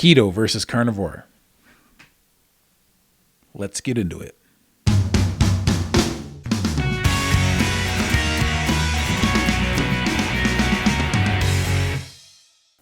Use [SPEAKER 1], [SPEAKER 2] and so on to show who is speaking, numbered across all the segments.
[SPEAKER 1] Keto versus carnivore. Let's get into it.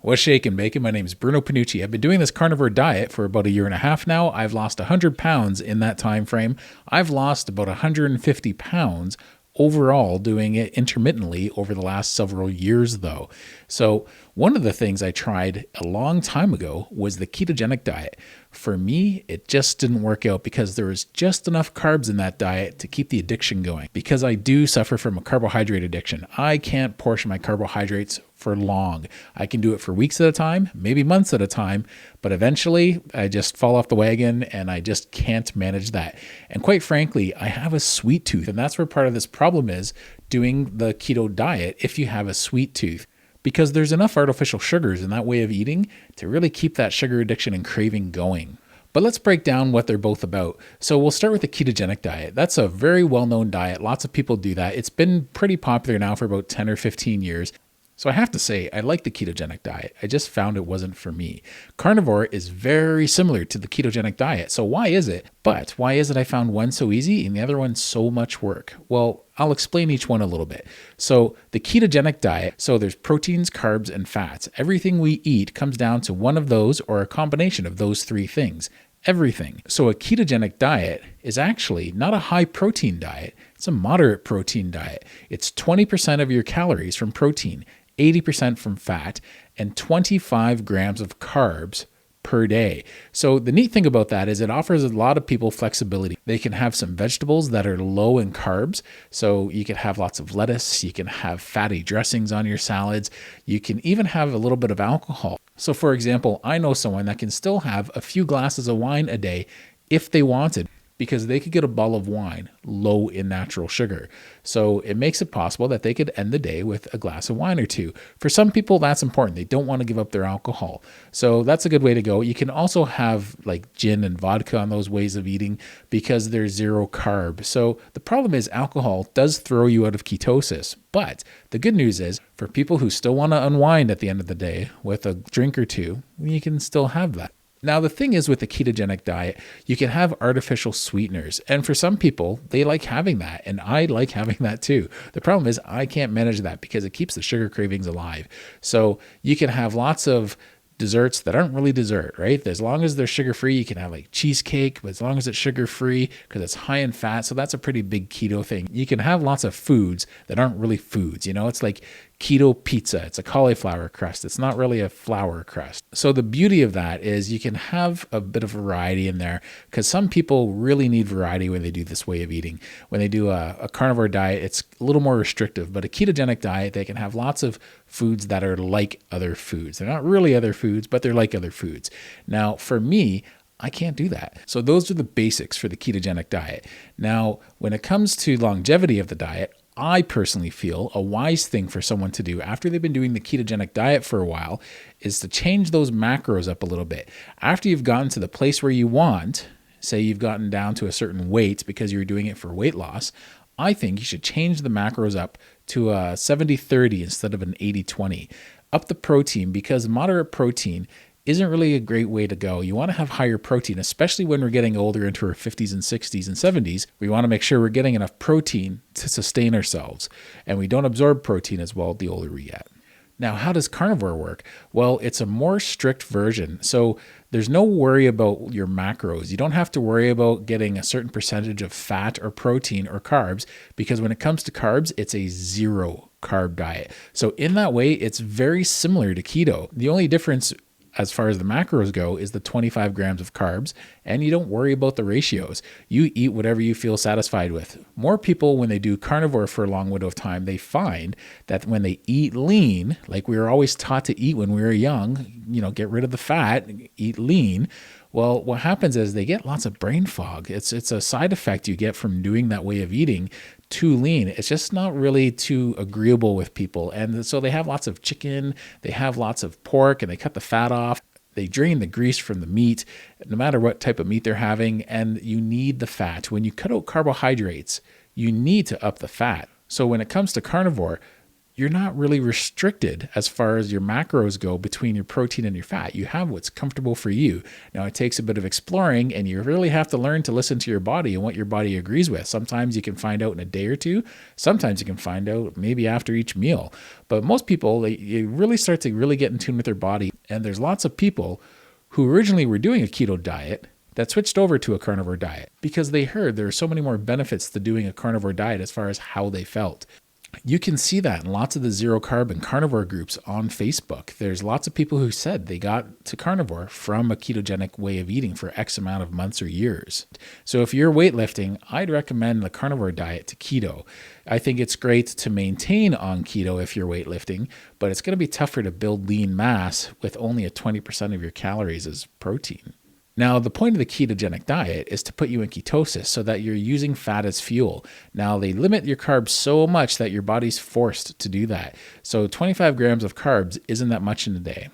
[SPEAKER 1] What's shaking, bacon? My name is Bruno Panucci. I've been doing this carnivore diet for about a year and a half now. I've lost 100 pounds in that time frame. I've lost about 150 pounds overall doing it intermittently over the last several years though. So one of the things I tried a long time ago was the ketogenic diet. For me, it just didn't work out because there was just enough carbs in that diet to keep the addiction going. Because I do suffer from a carbohydrate addiction. I can't portion my carbohydrates for long. I can do it for weeks at a time, maybe months at a time, but eventually I just fall off the wagon and I just can't manage that. And quite frankly, I have a sweet tooth, and that's where part of this problem is doing the keto diet if you have a sweet tooth. Because there's enough artificial sugars in that way of eating to really keep that sugar addiction and craving going. But let's break down what they're both about. So we'll start with the ketogenic diet. That's a very well-known diet. Lots of people do that. It's been pretty popular now for about 10 or 15 years. So I have to say, I like the ketogenic diet. I just found it wasn't for me. Carnivore is very similar to the ketogenic diet. So why is it? But why is it I found one so easy and the other one so much work? Well, I'll explain each one a little bit. So the ketogenic diet, so there's proteins, carbs, and fats. Everything we eat comes down to one of those or a combination of those three things. Everything. So a ketogenic diet is actually not a high protein diet. It's a moderate protein diet. It's 20% of your calories from protein, 80% from fat, and 25 grams of carbs per day. So the neat thing about that is it offers a lot of people flexibility. They can have some vegetables that are low in carbs. So you can have lots of lettuce. You can have fatty dressings on your salads. You can even have a little bit of alcohol. So for example, I know someone that can still have a few glasses of wine a day if they wanted, because they could get a bottle of wine low in natural sugar. So it makes it possible that they could end the day with a glass of wine or two. For some people, that's important. They don't want to give up their alcohol. So that's a good way to go. You can also have like gin and vodka on those ways of eating because they're zero carb. So the problem is alcohol does throw you out of ketosis. But the good news is for people who still want to unwind at the end of the day with a drink or two, you can still have that. Now, the thing is with the ketogenic diet, you can have artificial sweeteners. And for some people, they like having that. And I like having that too. The problem is I can't manage that because it keeps the sugar cravings alive. So you can have lots of desserts that aren't really dessert, right? As long as they're sugar-free, you can have like cheesecake, but as long as it's sugar-free because it's high in fat. So that's a pretty big keto thing. You can have lots of foods that aren't really foods. You know, it's like keto pizza. It's a cauliflower crust. It's not really a flour crust. So the beauty of that is you can have a bit of variety in there because some people really need variety when they do this way of eating. When they do a carnivore diet, it's a little more restrictive, but a ketogenic diet, they can have lots of foods that are like other foods. They're not really other foods, but they're like other foods. Now, for me, I can't do that. So those are the basics for the ketogenic diet. Now, when it comes to longevity of the diet, I personally feel a wise thing for someone to do after they've been doing the ketogenic diet for a while is to change those macros up a little bit. After you've gotten to the place where you want, say you've gotten down to a certain weight because you're doing it for weight loss, I think you should change the macros up to a 70-30 instead of an 80-20. Up the protein because moderate protein isn't really a great way to go. You want to have higher protein, especially when we're getting older into our 50s and 60s and 70s. We want to make sure we're getting enough protein to sustain ourselves. And we don't absorb protein as well the older we get. Now, how does carnivore work? Well, it's a more strict version. So there's no worry about your macros. You don't have to worry about getting a certain percentage of fat or protein or carbs because when it comes to carbs, it's a zero carb diet. So in that way, it's very similar to keto. The only difference as far as the macros go is the 25 grams of carbs, and you don't worry about the ratios. You eat whatever you feel satisfied with. More people, when they do carnivore for a long window of time, they find that when they eat lean, like we were always taught to eat when we were young, get rid of the fat, eat lean. Well, what happens is they get lots of brain fog. It's a side effect you get from doing that way of eating too lean. It's just not really too agreeable with people. And so they have lots of chicken, they have lots of pork, and they cut the fat off. They drain the grease from the meat, no matter what type of meat they're having, and you need the fat. When you cut out carbohydrates, you need to up the fat. So when it comes to carnivore, you're not really restricted as far as your macros go between your protein and your fat. You have what's comfortable for you. Now, it takes a bit of exploring, and you really have to learn to listen to your body and what your body agrees with. Sometimes you can find out in a day or two. Sometimes you can find out maybe after each meal. But most people, you really start to really get in tune with their body. And there's lots of people who originally were doing a keto diet that switched over to a carnivore diet because they heard there are so many more benefits to doing a carnivore diet as far as how they felt. You can see that in lots of the zero carb and carnivore groups on Facebook. There's lots of people who said they got to carnivore from a ketogenic way of eating for X amount of months or years. So if you're weightlifting, I'd recommend the carnivore diet to keto. I think it's great to maintain on keto if you're weightlifting, but it's going to be tougher to build lean mass with only a 20% of your calories as protein. Now, the point of the ketogenic diet is to put you in ketosis so that you're using fat as fuel. Now, they limit your carbs so much that your body's forced to do that. So 25 grams of carbs isn't that much in a day.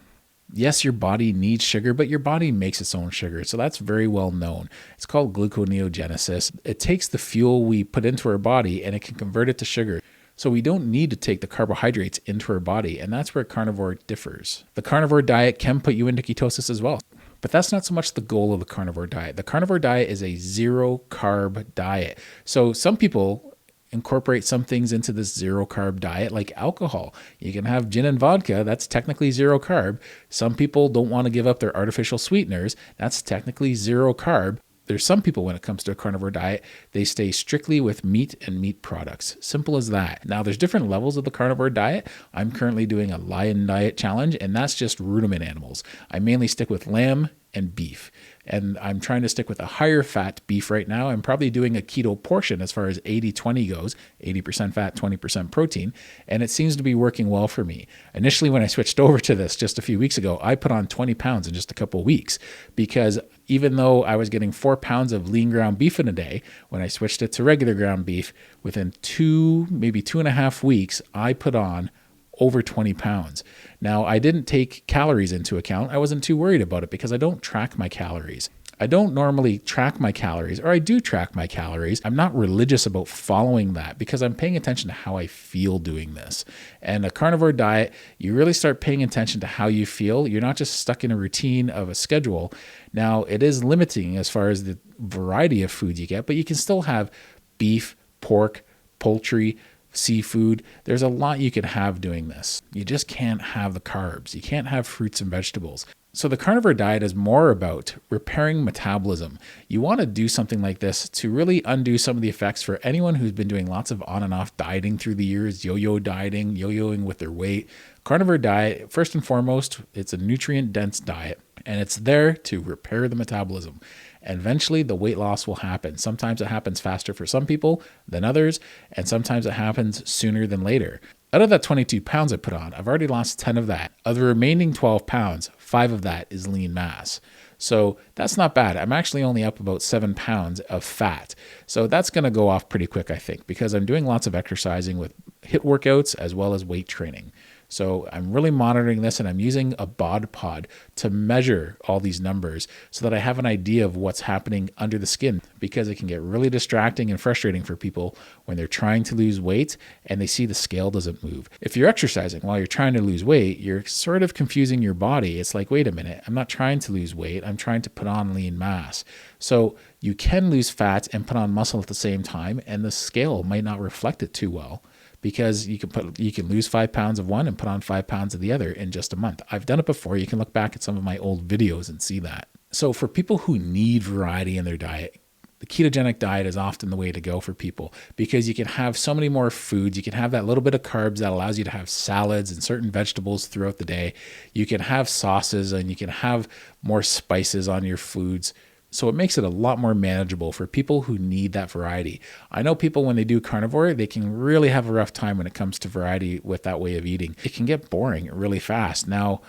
[SPEAKER 1] Yes, your body needs sugar, but your body makes its own sugar. So that's very well known. It's called gluconeogenesis. It takes the fuel we put into our body and it can convert it to sugar. So we don't need to take the carbohydrates into our body, and that's where carnivore differs. The carnivore diet can put you into ketosis as well. But that's not so much the goal of the carnivore diet. The carnivore diet is a zero carb diet. So some people incorporate some things into this zero carb diet, like alcohol. You can have gin and vodka. That's technically zero carb. Some people don't want to give up their artificial sweeteners. That's technically zero carb. There's some people, when it comes to a carnivore diet, they stay strictly with meat and meat products. Simple as that. Now, there's different levels of the carnivore diet. I'm currently doing a lion diet challenge, and that's just ruminant animals. I mainly stick with lamb and beef. And I'm trying to stick with a higher fat beef right now. I'm probably doing a keto portion as far as 80-20 goes, 80% fat, 20% protein. And it seems to be working well for me. Initially, when I switched over to this just a few weeks ago, I put on 20 pounds in just a couple of weeks because even though I was getting 4 pounds of lean ground beef in a day, when I switched it to regular ground beef, within maybe 2.5 weeks, I put on over 20 pounds. Now, I didn't take calories into account. I wasn't too worried about it because I don't track my calories. I don't normally track my calories, or I do track my calories. I'm not religious about following that because I'm paying attention to how I feel doing this. And a carnivore diet, you really start paying attention to how you feel. You're not just stuck in a routine of a schedule. Now, it is limiting as far as the variety of foods you get, but you can still have beef, pork, poultry, seafood. There's a lot you can have doing this. You just can't have the carbs. You can't have fruits and vegetables. So the carnivore diet is more about repairing metabolism. You want to do something like this to really undo some of the effects for anyone who's been doing lots of on and off dieting through the years, yo-yo dieting, yo-yoing with their weight. Carnivore diet, first and foremost, it's a nutrient-dense diet, and it's there to repair the metabolism. And eventually the weight loss will happen. Sometimes it happens faster for some people than others, and sometimes it happens sooner than later. Out of that 22 pounds I put on, I've already lost 10 of that. Of the remaining 12 pounds, 5 of that is lean mass. So that's not bad. I'm actually only up about 7 pounds of fat. So that's going to go off pretty quick, I think, because I'm doing lots of exercising with HIIT workouts as well as weight training. So I'm really monitoring this, and I'm using a bod pod to measure all these numbers so that I have an idea of what's happening under the skin, because it can get really distracting and frustrating for people when they're trying to lose weight and they see the scale doesn't move. If you're exercising while you're trying to lose weight, you're sort of confusing your body. It's like, wait a minute, I'm not trying to lose weight. I'm trying to put on lean mass. So you can lose fat and put on muscle at the same time, and the scale might not reflect it too well, because you can lose 5 pounds of one and put on 5 pounds of the other in just a month. I've done it before. You can look back at some of my old videos and see that. So for people who need variety in their diet, the ketogenic diet is often the way to go for people, because you can have so many more foods. You can have that little bit of carbs that allows you to have salads and certain vegetables throughout the day. You can have sauces, and you can have more spices on your foods. So it makes it a lot more manageable for people who need that variety. I know people, when they do carnivore, they can really have a rough time when it comes to variety with that way of eating. It can get boring really fast. Now,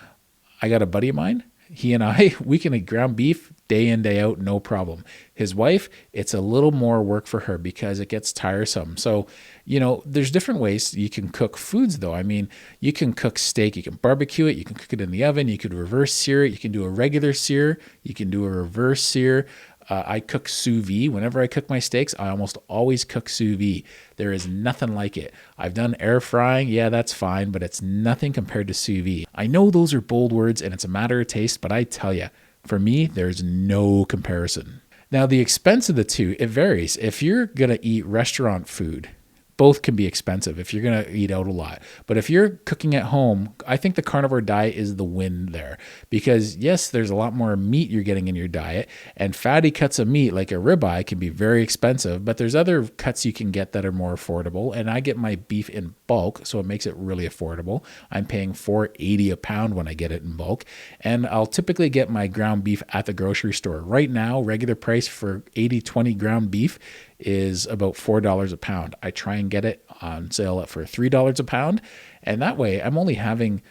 [SPEAKER 1] I got a buddy of mine. He and I, we can eat ground beef day in, day out, no problem. His wife, it's a little more work for her because it gets tiresome. So, there's different ways you can cook foods though. I mean, you can cook steak, you can barbecue it, you can cook it in the oven, you could reverse sear it, you can do a regular sear, you can do a reverse sear. I cook sous vide. Whenever I cook my steaks, I almost always cook sous vide. There is nothing like it. I've done air frying. Yeah, that's fine, but it's nothing compared to sous vide. I know those are bold words and it's a matter of taste, but I tell you, for me, there's no comparison. Now, the expense of the two, it varies. If you're going to eat restaurant food, both can be expensive if you're going to eat out a lot. But if you're cooking at home, I think the carnivore diet is the win there. Because yes, there's a lot more meat you're getting in your diet, and fatty cuts of meat like a ribeye can be very expensive, but there's other cuts you can get that are more affordable. And I get my beef in bulk, so it makes it really affordable. I'm paying $4.80 a pound when I get it in bulk. And I'll typically get my ground beef at the grocery store. Right now, regular price for 80/20 ground beef is about $4 a pound. I try and get it on sale for $3 a pound. And that way I'm only having,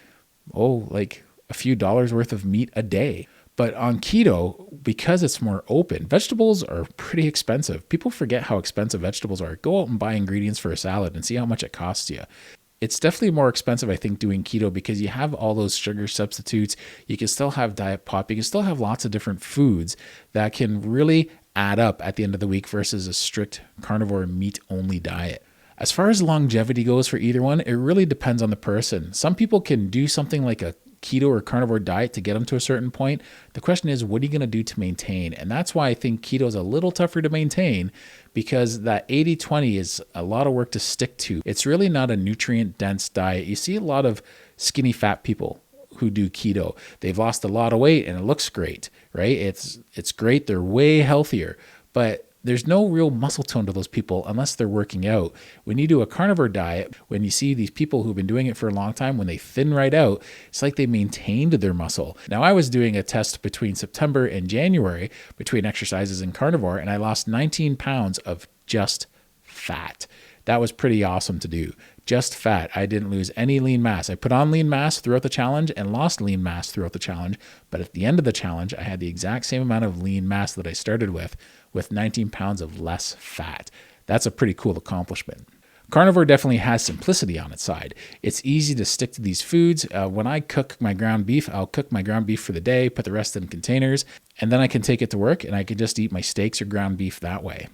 [SPEAKER 1] like a few dollars worth of meat a day. But on keto, because it's more open, vegetables are pretty expensive. People forget how expensive vegetables are. Go out and buy ingredients for a salad and see how much it costs you. It's definitely more expensive, I think, doing keto because you have all those sugar substitutes. You can still have diet pop. You can still have lots of different foods that can really add up at the end of the week versus a strict carnivore meat only diet. As far as longevity goes for either one, it really depends on the person. Some people can do something like a keto or carnivore diet to get them to a certain point. The question is, what are you going to do to maintain? And that's why I think keto is a little tougher to maintain, because that 80/20 is a lot of work to stick to. It's really not a nutrient dense diet. You see a lot of skinny fat people who do keto. They've lost a lot of weight and it looks great, right? It's great. They're way healthier, but there's no real muscle tone to those people unless they're working out. When you do a carnivore diet, when you see these people who've been doing it for a long time, when they thin right out, it's like they maintained their muscle. Now, I was doing a test between September and January between exercises and carnivore, and I lost 19 pounds of just fat. That was pretty awesome to do. Just fat. I didn't lose any lean mass. I put on lean mass throughout the challenge and lost lean mass throughout the challenge. But at the end of the challenge, I had the exact same amount of lean mass that I started with 19 pounds of less fat. That's a pretty cool accomplishment. Carnivore definitely has simplicity on its side. It's easy to stick to these foods. When I cook my ground beef, I'll cook my ground beef for the day, put the rest in containers, and then I can take it to work and I can just eat my steaks or ground beef that way.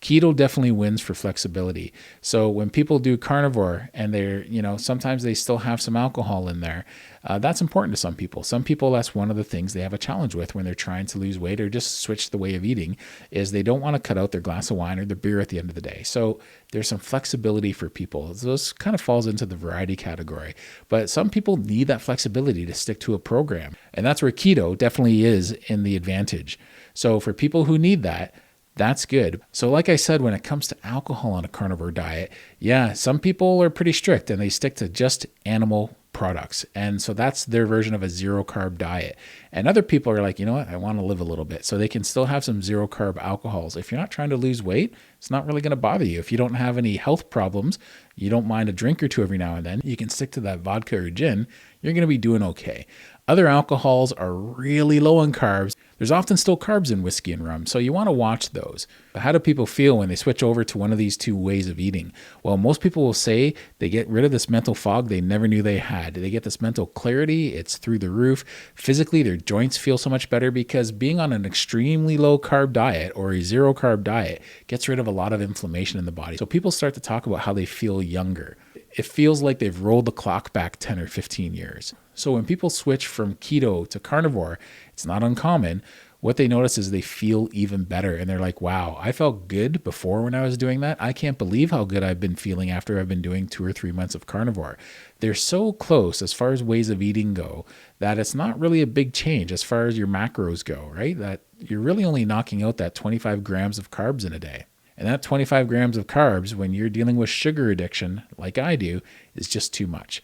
[SPEAKER 1] Keto definitely wins for flexibility. So when people do carnivore and they're, sometimes they still have some alcohol in there, that's important to some people. Some people, that's one of the things they have a challenge with when they're trying to lose weight or just switch the way of eating, is they don't want to cut out their glass of wine or their beer at the end of the day. So there's some flexibility for people. This kind of falls into the variety category, but some people need that flexibility to stick to a program. And that's where keto definitely is in the advantage. So for people who need that, that's good. So like I said, when it comes to alcohol on a carnivore diet, yeah, some people are pretty strict and they stick to just animal products. And so that's their version of a zero carb diet. And other people are like, you know what, I want to live a little bit. So they can still have some zero carb alcohols. If you're not trying to lose weight, it's not really going to bother you. If you don't have any health problems, you don't mind a drink or two every now and then, you can stick to that vodka or gin, you're going to be doing okay. Other alcohols are really low in carbs. There's often still carbs in whiskey and rum, so you want to watch those. But how do people feel when they switch over to one of these two ways of eating? Well, most people will say they get rid of this mental fog they never knew they had. They get this mental clarity. It's through the roof. Physically, their joints feel so much better because being on an extremely low carb diet or a zero carb diet gets rid of a lot of inflammation in the body. So people start to talk about how they feel younger. It feels like they've rolled the clock back 10 or 15 years. So when people switch from keto to carnivore, it's not uncommon. What they notice is they feel even better. And they're like, wow, I felt good before when I was doing that. I can't believe how good I've been feeling after I've been doing 2 or 3 months of carnivore. They're so close as far as ways of eating go that it's not really a big change as far as your macros go, right? That you're really only knocking out that 25 grams of carbs in a day. And that 25 grams of carbs, when you're dealing with sugar addiction, like I do, is just too much.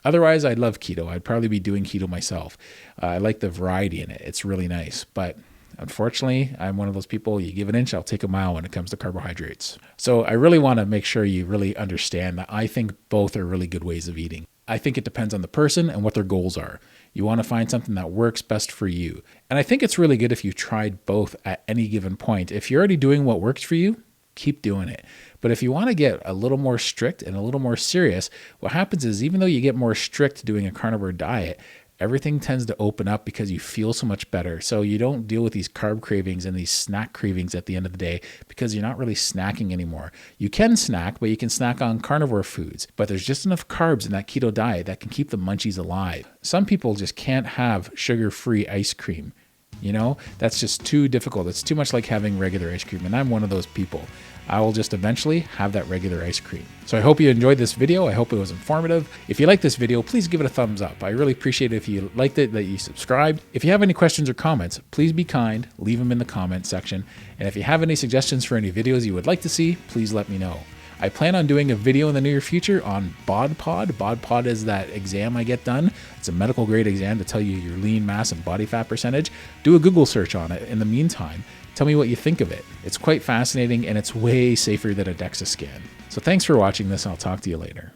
[SPEAKER 1] Otherwise, I'd love keto. I'd probably be doing keto myself. I like the variety in it. It's really nice. But unfortunately, I'm one of those people, you give an inch, I'll take a mile when it comes to carbohydrates. So I really want to make sure you really understand that I think both are really good ways of eating. I think it depends on the person and what their goals are. You want to find something that works best for you. And I think it's really good if you've tried both at any given point. If you're already doing what works for you, keep doing it. But if you want to get a little more strict and a little more serious, what happens is even though you get more strict doing a carnivore diet, everything tends to open up because you feel so much better. So you don't deal with these carb cravings and these snack cravings at the end of the day because you're not really snacking anymore. You can snack, but you can snack on carnivore foods. But there's just enough carbs in that keto diet that can keep the munchies alive. Some people just can't have sugar-free ice cream. That's just too difficult. It's too much like having regular ice cream. And I'm one of those people. I will just eventually have that regular ice cream. So I hope you enjoyed this video. I hope it was informative. If you like this video, please give it a thumbs up. I really appreciate it if you liked it, that you subscribed. If you have any questions or comments, please be kind, leave them in the comment section. And if you have any suggestions for any videos you would like to see, please let me know. I plan on doing a video in the near future on BODPOD. BODPOD is that exam I get done. It's a medical grade exam to tell you your lean mass and body fat percentage. Do a Google search on it. In the meantime, tell me what you think of it. It's quite fascinating and it's way safer than a DEXA scan. So thanks for watching this and I'll talk to you later.